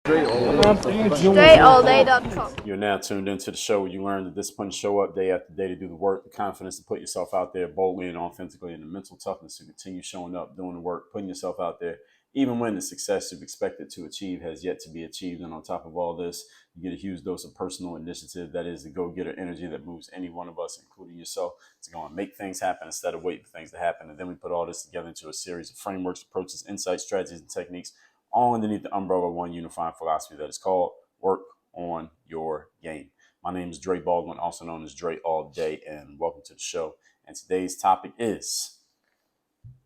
StraighTAllDay.com. You're now tuned into the show where you learn the discipline to show up day after day to do the work, the confidence to put yourself out there boldly and authentically, and the mental toughness to continue showing up, doing the work, putting yourself out there, even when the success you've expected to achieve has yet to be achieved. And on top of all this, you get a huge dose of personal initiative. That is the go-getter energy that moves any one of us, including yourself, to go and make things happen instead of waiting for things to happen. And then we put all this together into a series of frameworks, approaches, insights, strategies, and techniques, all underneath the umbrella of one unifying philosophy that is called work on your game. My name is Dre Baldwin, also known as Dre All Day, and welcome to the show. And today's topic is,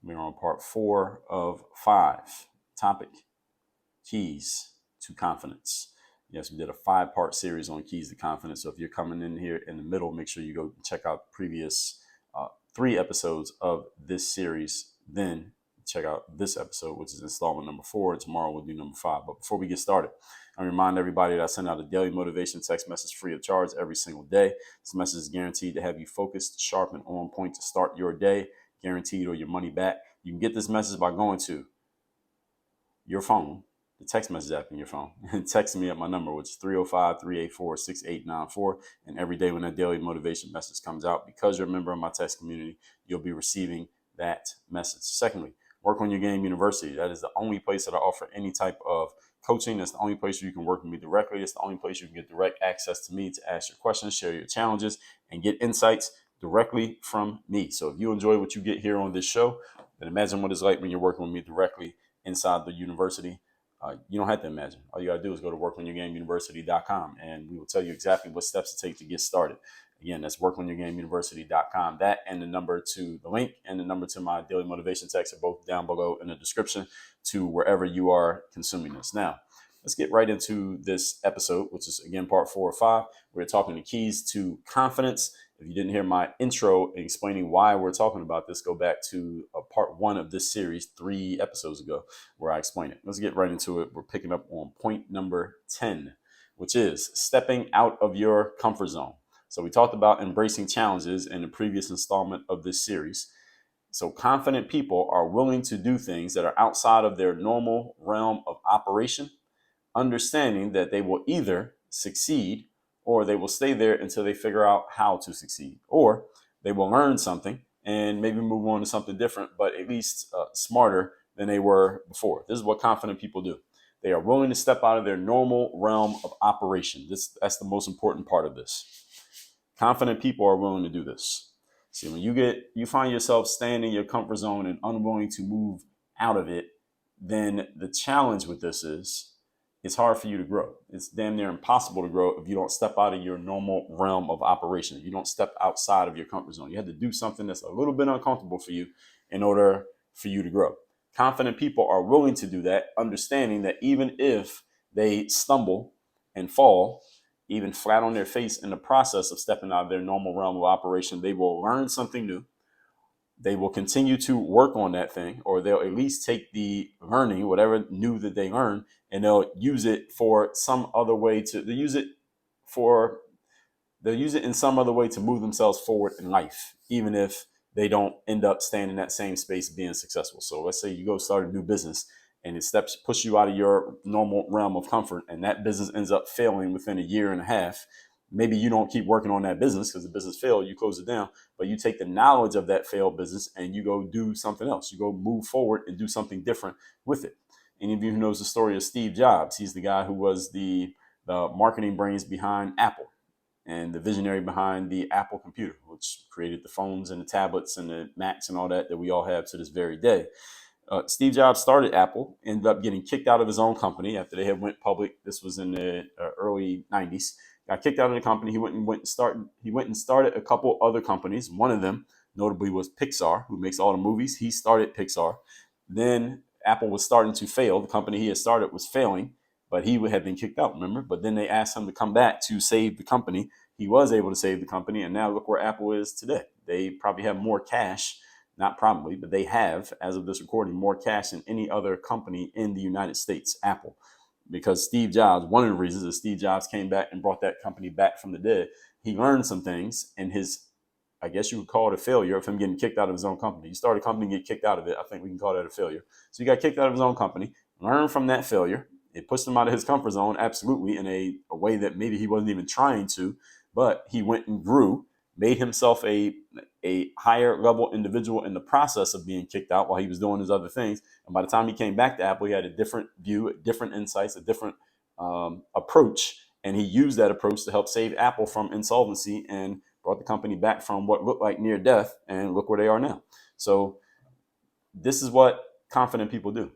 we're on part 4 of 5. Topic, keys to confidence. Yes, we did a 5-part series on keys to confidence. So if you're coming in here in the middle, make sure you go check out the previous 3 episodes of this series. Then check out this episode, which is installment number 4, and tomorrow we'll do number 5. But before we get started, I remind everybody that I send out a daily motivation text message free of charge every single day. This message is guaranteed to have you focused, sharp, and on point to start your day, guaranteed, or your money back. You can get this message by going to your phone, the text message app in your phone, and text me at my number, which is 305-384-6894. And every day when that daily motivation message comes out, because you're a member of my text community, you'll be receiving that message. Secondly, Work on Your Game University. That is the only place that I offer any type of coaching. That's the only place where you can work with me directly. It's the only place you can get direct access to me to ask your questions, share your challenges, and get insights directly from me. So if you enjoy what you get here on this show, then imagine what it's like when you're working with me directly inside the university. You don't have to imagine. All you got to do is go to workonyourgameuniversity.com, and we will tell you exactly what steps to take to get started. Again, that's workonyourgameuniversity.com. That and the link and the number to my daily motivation text are both down below in the description to wherever you are consuming this. Now, let's get right into this episode, which is, again, part 4 or 5. We're talking the keys to confidence. If you didn't hear my intro explaining why we're talking about this, go back to part 1 of this series 3 episodes ago where I explain it. Let's get right into it. We're picking up on point number 10, which is stepping out of your comfort zone. So we talked about embracing challenges in the previous installment of this series. So confident people are willing to do things that are outside of their normal realm of operation, understanding that they will either succeed or they will stay there until they figure out how to succeed, or they will learn something and maybe move on to something different, but at least smarter than they were before. This is what confident people do. They are willing to step out of their normal realm of operation. That's the most important part of this. Confident people are willing to do this. See, when you find yourself staying in your comfort zone and unwilling to move out of it, then the challenge with this is it's hard for you to grow. It's damn near impossible to grow if you don't step out of your normal realm of operation. If you don't step outside of your comfort zone. You have to do something that's a little bit uncomfortable for you in order for you to grow. Confident people are willing to do that, understanding that even if they stumble and fall, even flat on their face in the process of stepping out of their normal realm of operation, they will learn something new. They will continue to work on that thing, or they'll at least take the learning, whatever new that they learn, and they'll use it for some other way they'll use it in some other way to move themselves forward in life, even if they don't end up staying in that same space being successful. So let's say you go start a new business and it push you out of your normal realm of comfort, and that business ends up failing within a year and a half. Maybe you don't keep working on that business because the business failed, you close it down, but you take the knowledge of that failed business and you go do something else. You go move forward and do something different with it. Any of you who knows the story of Steve Jobs, he's the guy who was the marketing brains behind Apple and the visionary behind the Apple computer, which created the phones and the tablets and the Macs and all that we all have to this very day. Steve Jobs started Apple, ended up getting kicked out of his own company after they had went public. This was in the early 90s. Got kicked out of the company. He went and started a couple other companies. One of them, notably, was Pixar, who makes all the movies. He started Pixar. Then Apple was starting to fail. The company he had started was failing, but he had been kicked out, remember? But then they asked him to come back to save the company. He was able to save the company, and now look where Apple is today. They probably have more cash. Not probably, but they have, as of this recording, more cash than any other company in the United States, Apple. Because Steve Jobs, one of the reasons that Steve Jobs came back and brought that company back from the dead, he learned some things, and his, I guess you would call it a failure of him getting kicked out of his own company. You start a company and get kicked out of it. I think we can call that a failure. So he got kicked out of his own company, learned from that failure, It pushed him out of his comfort zone, absolutely, in a way that maybe he wasn't even trying to, but he went and grew, made himself a higher level individual in the process of being kicked out while he was doing his other things. And by the time he came back to Apple, he had a different view, different insights, a different approach. And he used that approach to help save Apple from insolvency and brought the company back from what looked like near death. And look where they are now. So this is what confident people do.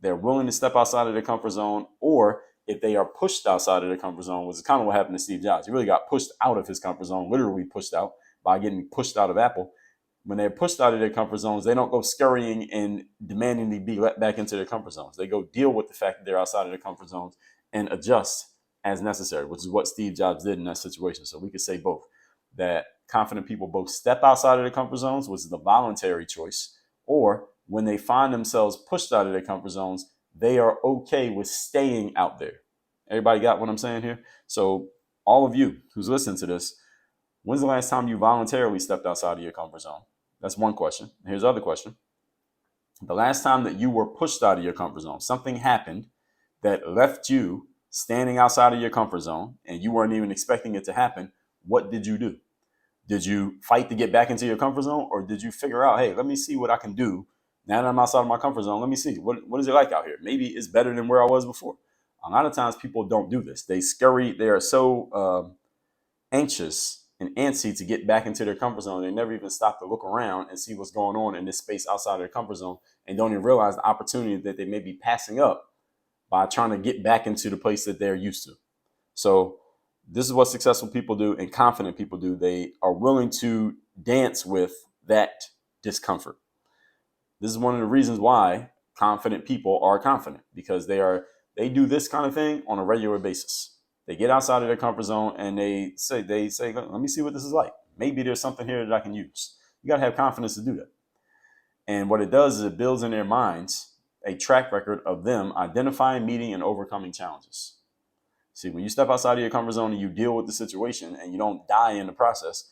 They're willing to step outside of their comfort zone, or if they are pushed outside of their comfort zone, which is kind of what happened to Steve Jobs. He really got pushed out of his comfort zone, literally pushed out by getting pushed out of Apple. When they're pushed out of their comfort zones, they don't go scurrying and demanding to be let back into their comfort zones. They go deal with the fact that they're outside of their comfort zones and adjust as necessary, which is what Steve Jobs did in that situation. So we could say both, that confident people both step outside of their comfort zones, which is the voluntary choice, or when they find themselves pushed out of their comfort zones, they are okay with staying out there. Everybody got what I'm saying here? So all of you who's listening to this, when's the last time you voluntarily stepped outside of your comfort zone? That's one question. Here's the other question. The last time that you were pushed out of your comfort zone, something happened that left you standing outside of your comfort zone and you weren't even expecting it to happen. What did you do? Did you fight to get back into your comfort zone, or did you figure out, hey, let me see what I can do now that I'm outside of my comfort zone? Let me see, what is it like out here? Maybe it's better than where I was before. A lot of times people don't do this. They scurry. They are so anxious and antsy to get back into their comfort zone. They never even stop to look around and see what's going on in this space outside of their comfort zone, and don't even realize the opportunity that they may be passing up by trying to get back into the place that they're used to. So this is what successful people do and confident people do. They are willing to dance with that discomfort. This is one of the reasons why confident people are confident, because they do this kind of thing on a regular basis. They get outside of their comfort zone and they say, let me see what this is like. Maybe there's something here that I can use. You got to have confidence to do that. And what it does is it builds in their minds a track record of them identifying, meeting, and overcoming challenges. See, when you step outside of your comfort zone and you deal with the situation and you don't die in the process,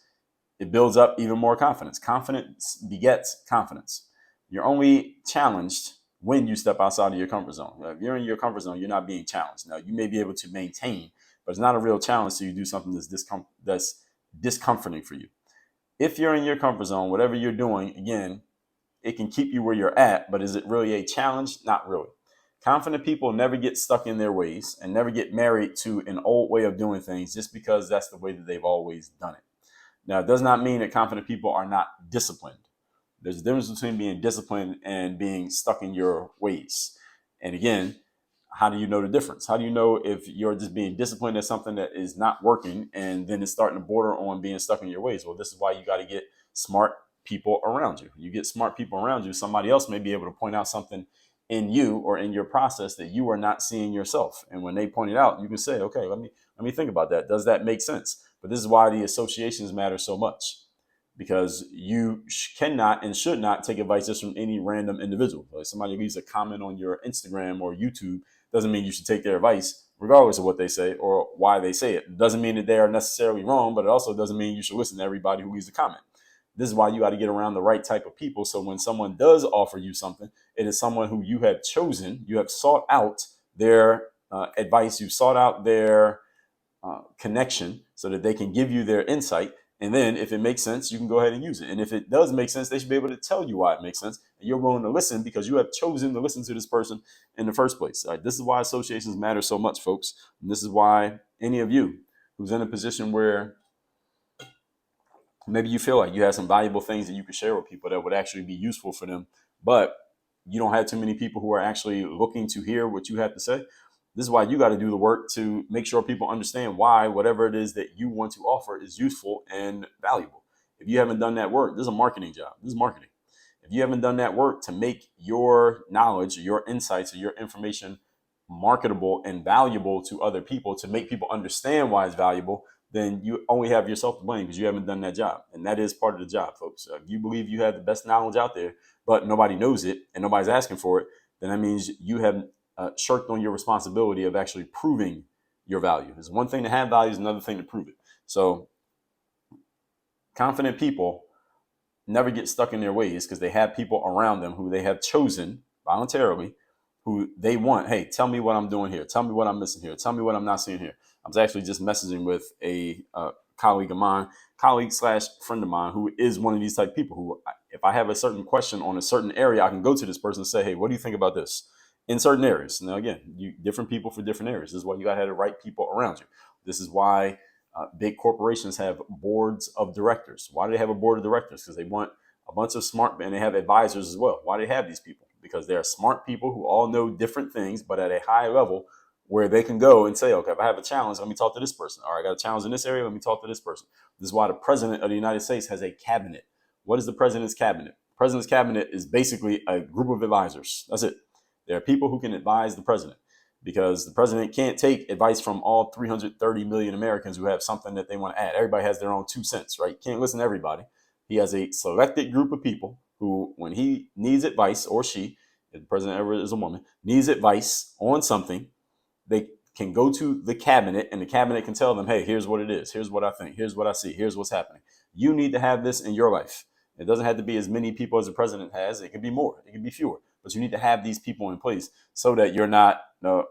it builds up even more confidence. Confidence begets confidence. You're only challenged when you step outside of your comfort zone. If you're in your comfort zone, you're not being challenged. Now, you may be able to maintain, but it's not a real challenge till you do something that's discomforting for you. If you're in your comfort zone, whatever you're doing, again, it can keep you where you're at, but is it really a challenge? Not really. Confident people never get stuck in their ways and never get married to an old way of doing things just because that's the way that they've always done it. Now, it does not mean that confident people are not disciplined. There's a difference between being disciplined and being stuck in your ways. And again, how do you know the difference? How do you know if you're just being disciplined at something that is not working and then it's starting to border on being stuck in your ways? Well, this is why you got to get smart people around you. You get smart people around you, somebody else may be able to point out something in you or in your process that you are not seeing yourself. And when they point it out, you can say, okay, let me think about that. Does that make sense? But this is why the associations matter so much, because you cannot and should not take advice just from any random individual. Like somebody leaves a comment on your Instagram or YouTube doesn't mean you should take their advice regardless of what they say or why they say it. It doesn't mean that they are necessarily wrong, but it also doesn't mean you should listen to everybody who leaves a comment. This is why you got to get around the right type of people. So when someone does offer you something, it is someone who you have chosen, you have sought out their advice, you've sought out their connection so that they can give you their insight. And then if it makes sense, you can go ahead and use it. And if it does make sense, they should be able to tell you why it makes sense. And you're willing to listen because you have chosen to listen to this person in the first place. All right, this is why associations matter so much, folks. And this is why any of you who's in a position where maybe you feel like you have some valuable things that you can share with people that would actually be useful for them, but you don't have too many people who are actually looking to hear what you have to say. This is why you got to do the work to make sure people understand why whatever it is that you want to offer is useful and valuable. If you haven't done that work, this is a marketing job. This is marketing. If you haven't done that work to make your knowledge, your insights, or your information marketable and valuable to other people, to make people understand why it's valuable, then you only have yourself to blame because you haven't done that job. And that is part of the job, folks. If you believe you have the best knowledge out there, but nobody knows it and nobody's asking for it, then that means you have shirked on your responsibility of actually proving your value. It's one thing to have value, it's another thing to prove it. So confident people never get stuck in their ways because they have people around them who they have chosen voluntarily who they want, hey, tell me what I'm doing here. Tell me what I'm missing here. Tell me what I'm not seeing here. I was actually just messaging with a colleague of mine, colleague slash friend of mine, who is one of these type of people who, if I have a certain question on a certain area, I can go to this person and say, hey, what do you think about this in certain areas? Now, again, different people for different areas. This is why you got to have the right people around you. This is why big corporations have boards of directors. Why do they have a board of directors? Because they want a bunch of smart, and they have advisors as well. Why do they have these people? Because they're smart people who all know different things, but at a high level where they can go and say, okay, if I have a challenge, let me talk to this person. All right, I got a challenge in this area, let me talk to this person. This is why the president of the United States has a cabinet. What is the president's cabinet? The president's cabinet is basically a group of advisors. That's it. There are people who can advise the president, because the president can't take advice from all 330 million Americans who have something that they want to add. Everybody has their own 2 cents, right? Can't listen to everybody. He has a selected group of people who, when he needs advice, or she, if the president ever is a woman, needs advice on something, they can go to the cabinet, and the cabinet can tell them, hey, here's what it is. Here's what I think. Here's what I see. Here's what's happening. You need to have this in your life. It doesn't have to be as many people as the president has. It could be more. It could be fewer. But you need to have these people in place so that you're not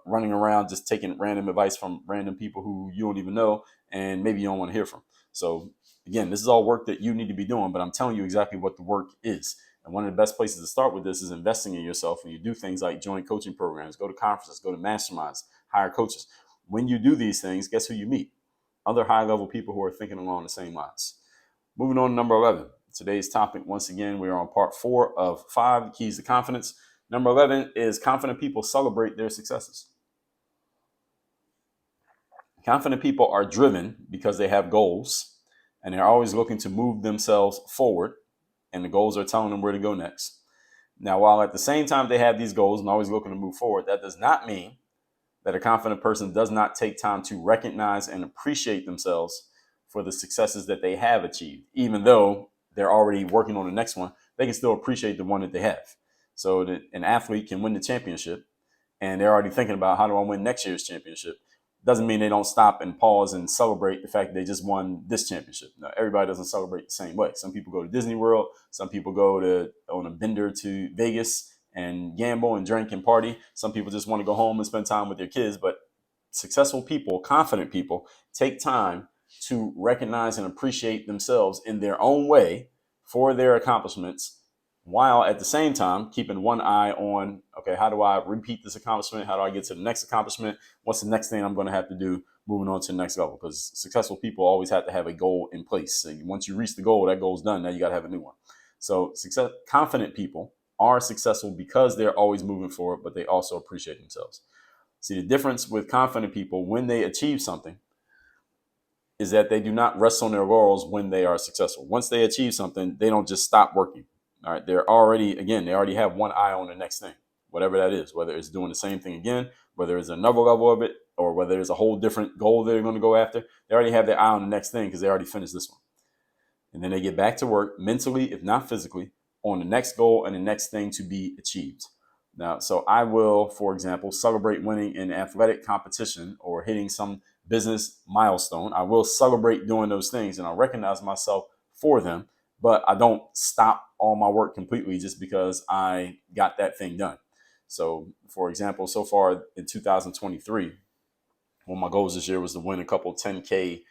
running around just taking random advice from random people who you don't even know and maybe you don't want to hear from. So again, this is all work that you need to be doing, but I'm telling you exactly what the work is. And one of the best places to start with this is investing in yourself. And you do things like join coaching programs, go to conferences, go to masterminds, hire coaches. When you do these things, guess who you meet? Other high-level people who are thinking along the same lines. Moving on to number 11. Today's topic, once again, we are on part 4 of 5 keys to confidence. Number 11 is confident people celebrate their successes. Confident people are driven because they have goals, and they're always looking to move themselves forward, and the goals are telling them where to go next. Now, while at the same time they have these goals and always looking to move forward, that does not mean that a confident person does not take time to recognize and appreciate themselves for the successes that they have achieved. Even though they're already working on the next one, they can still appreciate the one that they have. So that an athlete can win the championship and they're already thinking about, how do I win next year's championship? Doesn't mean they don't stop and pause and celebrate the fact that they just won this championship. Now, everybody doesn't celebrate the same way. Some people go to Disney World. Some people go on a bender to Vegas and gamble and drink and party. Some people just want to go home and spend time with their kids. But successful people, confident people, take time to recognize and appreciate themselves in their own way for their accomplishments, while at the same time keeping one eye on, okay, how do I repeat this accomplishment? How do I get to the next accomplishment? What's the next thing I'm going to have to do moving on to the next level? Because successful people always have to have a goal in place. So once you reach the goal, that goal's done. Now you got to have a new one. So confident people are successful because they're always moving forward, but they also appreciate themselves. See, the difference with confident people when they achieve something is that they do not rest on their laurels when they are successful. Once they achieve something, they don't just stop working. All right, they already have one eye on the next thing, whatever that is, whether it's doing the same thing again, whether it's another level of it, or whether it's a whole different goal they're going to go after. They already have their eye on the next thing because they already finished this one. And then they get back to work mentally, if not physically, on the next goal and the next thing to be achieved. Now, so I will, for example, celebrate winning in athletic competition or hitting some business milestone. I will celebrate doing those things, and I recognize myself for them, but I don't stop all my work completely just because I got that thing done. So, for example, so far in 2023, one of my goals this year was to win a couple 10K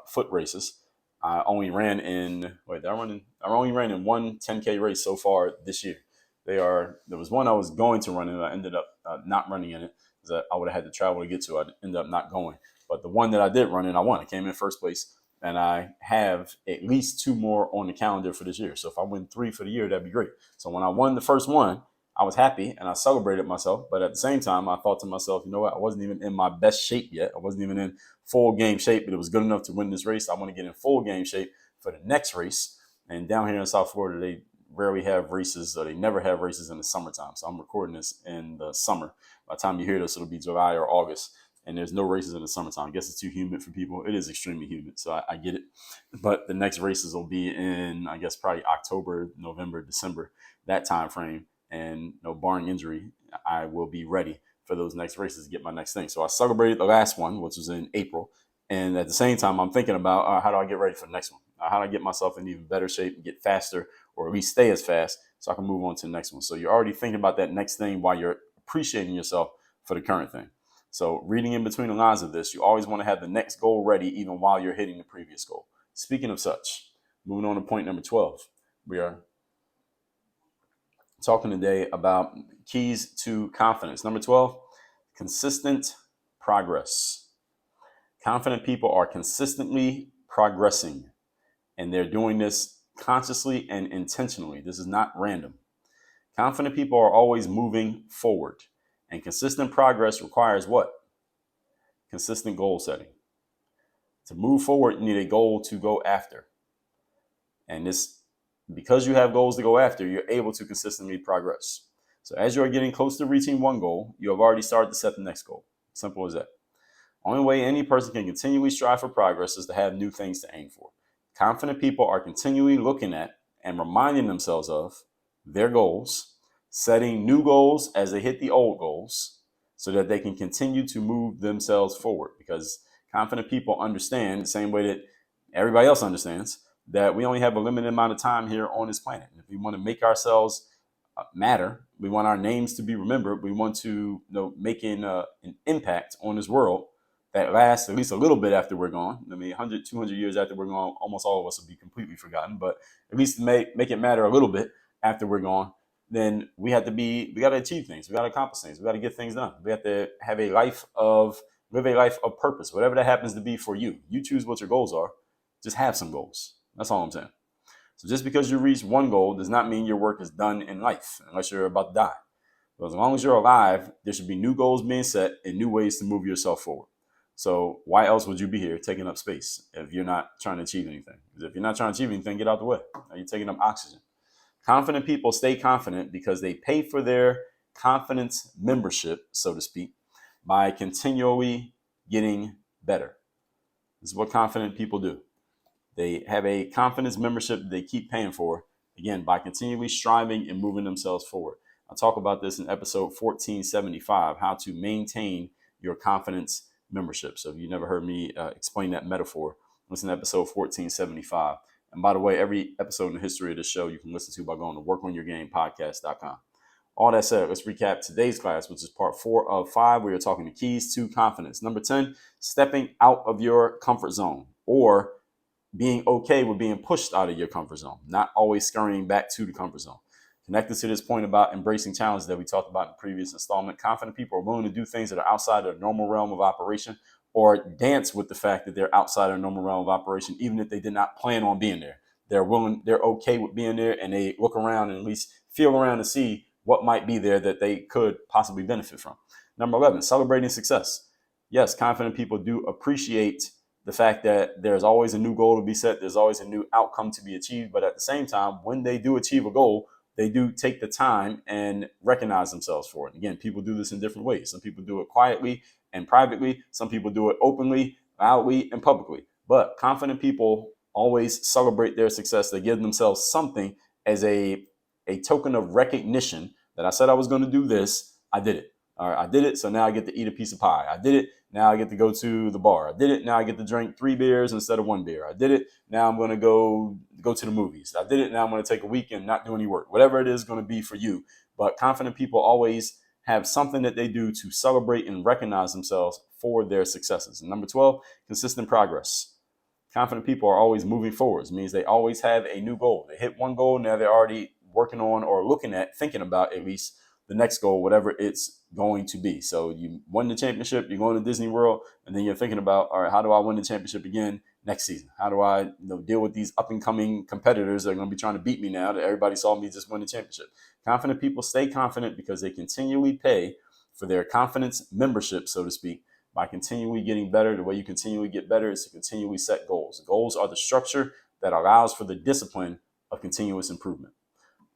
foot races. I only ran in one 10K race so far this year. There was one I was going to run in, and I ended up not running in it because I would have had to travel to get to. I ended up not going. But the one that I did run in, I won. I came in first place, and I have at least 2 more on the calendar for this year. So if I win 3 for the year, that'd be great. So when I won the first one, I was happy and I celebrated myself. But at the same time, I thought to myself, you know what? I wasn't even in my best shape yet. I wasn't even in full game shape, but it was good enough to win this race. I want to get in full game shape for the next race. And down here in South Florida, they rarely have races, or they never have races in the summertime. So I'm recording this in the summer. By the time you hear this, it'll be July or August. And there's no races in the summertime. I guess it's too humid for people. It is extremely humid, so I get it. But the next races will be in, I guess, probably October, November, December, that time frame. And barring injury, I will be ready for those next races to get my next thing. So I celebrated the last one, which was in April. And at the same time, I'm thinking about how do I get ready for the next one? How do I get myself in even better shape and get faster, or at least stay as fast so I can move on to the next one? So you're already thinking about that next thing while you're appreciating yourself for the current thing. So reading in between the lines of this, you always want to have the next goal ready even while you're hitting the previous goal. Speaking of such, moving on to point number 12. We are talking today about keys to confidence. Number 12, consistent progress. Confident people are consistently progressing, and they're doing this consciously and intentionally. This is not random. Confident people are always moving forward, and consistent progress requires what? Consistent goal setting. To move forward, you need a goal to go after. And this, because you have goals to go after, you're able to consistently progress. So as you're getting close to reaching one goal, you have already started to set the next goal. Simple as that. Only way any person can continually strive for progress is to have new things to aim for. Confident people are continually looking at and reminding themselves of their goals, setting new goals as they hit the old goals so that they can continue to move themselves forward. Because confident people understand the same way that everybody else understands that we only have a limited amount of time here on this planet. If we want to make ourselves matter, we want our names to be remembered, we want to make an impact on this world that lasts at least a little bit after we're gone. I mean, 100, 200 years after we're gone, almost all of us will be completely forgotten, but at least make it matter a little bit after we're gone, then we got to achieve things. We got to accomplish things. We got to get things done. We have to have live a life of purpose, whatever that happens to be for you. You choose what your goals are. Just have some goals. That's all I'm saying. So just because you reach one goal does not mean your work is done in life, unless you're about to die. But as long as you're alive, there should be new goals being set and new ways to move yourself forward. So why else would you be here taking up space if you're not trying to achieve anything? Because if you're not trying to achieve anything, get out the way. You're taking up oxygen. Confident people stay confident because they pay for their confidence membership, so to speak, by continually getting better. This is what confident people do. They have a confidence membership they keep paying for, again, by continually striving and moving themselves forward. I'll talk about this in episode 1475, how to maintain your confidence membership. So if you never heard me explain that metaphor, listen to episode 1475. And by the way, every episode in the history of this show you can listen to by going to workonyourgamepodcast.com. All that said, let's recap today's class, which is part 4 of 5. We are talking the keys to confidence. Number 10, stepping out of your comfort zone, or being okay with being pushed out of your comfort zone, not always scurrying back to the comfort zone. Connected to this point about embracing challenges that we talked about in the previous installment, confident people are willing to do things that are outside their normal realm of operation, or dance with the fact that they're outside their normal realm of operation, even if they did not plan on being there. They're okay with being there, and they look around and at least feel around to see what might be there that they could possibly benefit from. Number 11, celebrating success. Yes, confident people do appreciate the fact that there's always a new goal to be set. There's always a new outcome to be achieved. But at the same time, when they do achieve a goal, they do take the time and recognize themselves for it. Again, people do this in different ways. Some people do it quietly and privately. Some people do it openly, loudly, and publicly. But confident people always celebrate their success. They give themselves something as a token of recognition that I said I was going to do this. I did it. All right, I did it. So now I get to eat a piece of pie. I did it. Now I get to go to the bar. I did it. Now I get to drink 3 beers instead of 1 beer. I did it. Now I'm going to go to the movies. I did it. Now I'm going to take a week and not do any work. Whatever it is going to be for you. But confident people always have something that they do to celebrate and recognize themselves for their successes. And number 12, consistent progress. Confident people are always moving forwards. It means they always have a new goal. They hit one goal. Now they're already working on or looking at, thinking about at least the next goal, whatever it's going to be. So you won the championship, you're going to Disney World, and then you're thinking about, all right, how do I win the championship again next season? How do I deal with these up and coming competitors that are going to be trying to beat me now that everybody saw me just win the championship? Confident people stay confident because they continually pay for their confidence membership, so to speak, by continually getting better. The way you continually get better is to continually set goals. Goals are the structure that allows for the discipline of continuous improvement.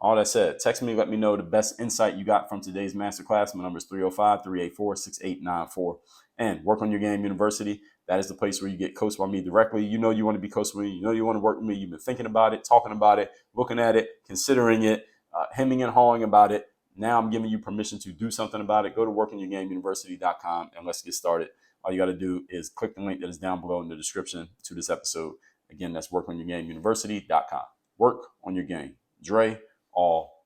All that said, text me, let me know the best insight you got from today's masterclass. My number is 305-384-6894. And Work on Your Game University, that is the place where you get coached by me directly. You know you want to be coached with me. You know you want to work with me. You've been thinking about it, talking about it, looking at it, considering it, hemming and hawing about it. Now I'm giving you permission to do something about it. Go to workonyourgameuniversity.com and let's get started. All you got to do is click the link that is down below in the description to this episode. Again, that's workonyourgameuniversity.com. Work on your game. Dre, all